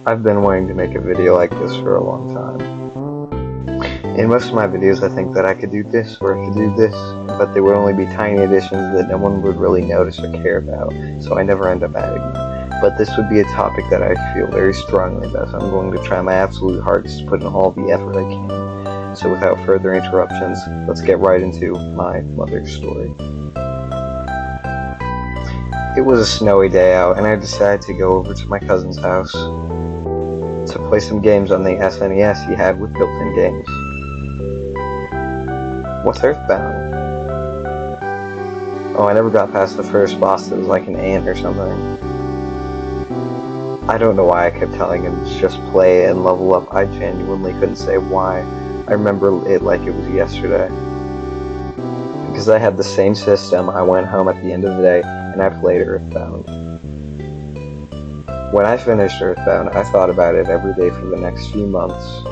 I've been wanting to make a video like this for a long time. In most of my videos I think that I could do this or I could do this, but they would only be tiny additions that no one would really notice or care about, so I never end up adding them. But this would be a topic that I feel very strongly about, so I'm going to try my absolute hardest to put in all the effort I can. So without further interruptions, let's get right into my mother's story. It was a snowy day out, and I decided to go over to my cousin's house to play some games on the SNES he had with built-in games. What's Earthbound? Oh, I never got past the first boss that was like an ant or something. I don't know why I kept telling him to just play and level up. I genuinely couldn't say why. I remember it like it was yesterday. Because I had the same system, I went home at the end of the day and I played Earthbound. When I finished Earthbound, I thought about it every day for the next few months.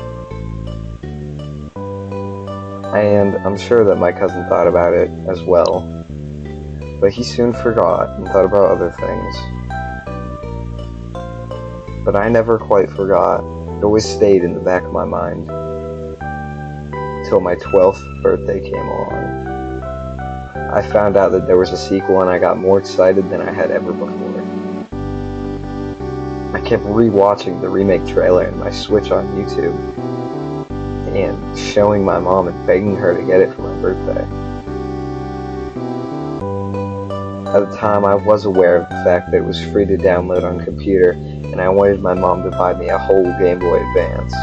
And I'm sure that my cousin thought about it as well. But he soon forgot and thought about other things. But I never quite forgot. It always stayed in the back of my mind. Till my 12th birthday came along. I found out that there was a sequel and I got more excited than I had ever before. I kept re-watching the remake trailer in my Switch on YouTube and showing my mom and begging her to get it for my birthday. At the time, I was aware of the fact that it was free to download on computer, and I wanted my mom to buy me a whole Game Boy Advance.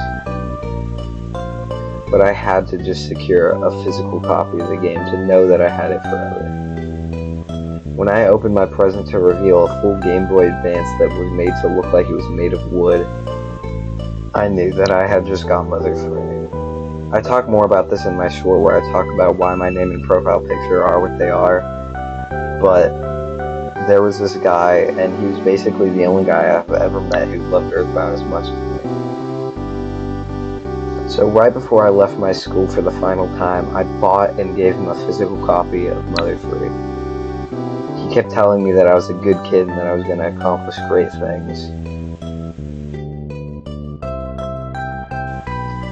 But I had to just secure a physical copy of the game to know that I had it forever. When I opened my present to reveal a full Game Boy Advance that was made to look like it was made of wood, I knew that I had just got Mother 3. I talk more about this in my short where I talk about why my name and profile picture are what they are, but there was this guy, and he was basically the only guy I've ever met who loved Earthbound as much as me. So right before I left my school for the final time, I bought and gave him a physical copy of Mother 3. He kept telling me that I was a good kid and that I was going to accomplish great things.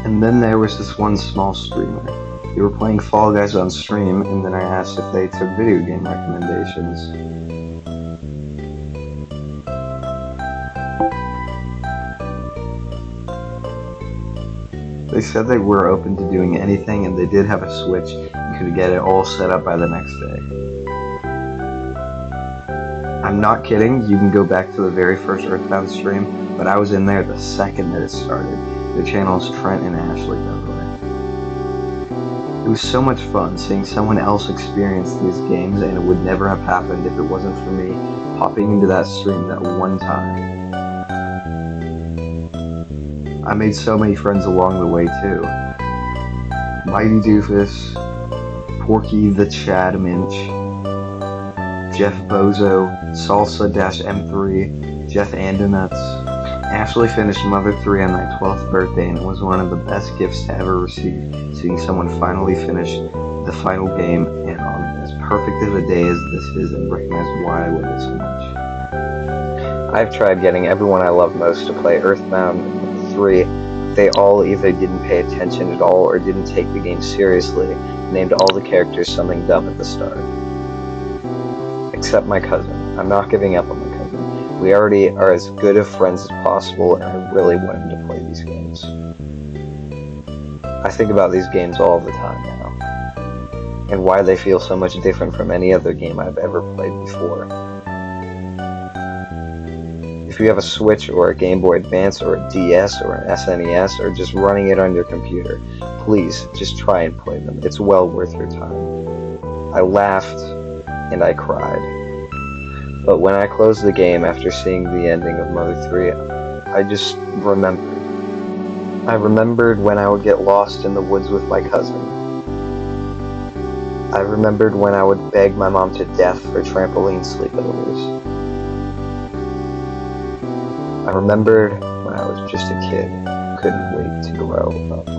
And then there was this one small streamer. They were playing Fall Guys on stream, and then I asked if they took video game recommendations. They said they were open to doing anything, and they did have a Switch and could get it all set up by the next day. I'm not kidding, you can go back to the very first Earthbound stream, but I was in there the second that it started. The channel's Trent and Ashley, by the way. It was so much fun seeing someone else experience these games, and it would never have happened if it wasn't for me popping into that stream that one time. I made so many friends along the way too. Mighty Doofus, Porky the Chad Minch, Jeff Bozo, Salsa-M3, Jeff Andonuts. Ashley finished Mother 3 on my 12th birthday, and it was one of the best gifts to ever receive, seeing someone finally finish the final game, and on as perfect of a day as this is, and recognize why I love it so much. I've tried getting everyone I love most to play Earthbound 3. They all either didn't pay attention at all or didn't take the game seriously, and named all the characters something dumb at the start. Except my cousin. I'm not giving up on my cousin. We already are as good of friends as possible, and I really want him to play these games. I think about these games all the time now, and why they feel so much different from any other game I've ever played before. If you have a Switch or a Game Boy Advance or a DS or an SNES or just running it on your computer, please just try and play them. It's well worth your time. I laughed and I cried. But when I closed the game after seeing the ending of Mother 3, I just remembered. I remembered when I would get lost in the woods with my cousin. I remembered when I would beg my mom to death for trampoline sleepovers. I remembered when I was just a kid, couldn't wait to grow up.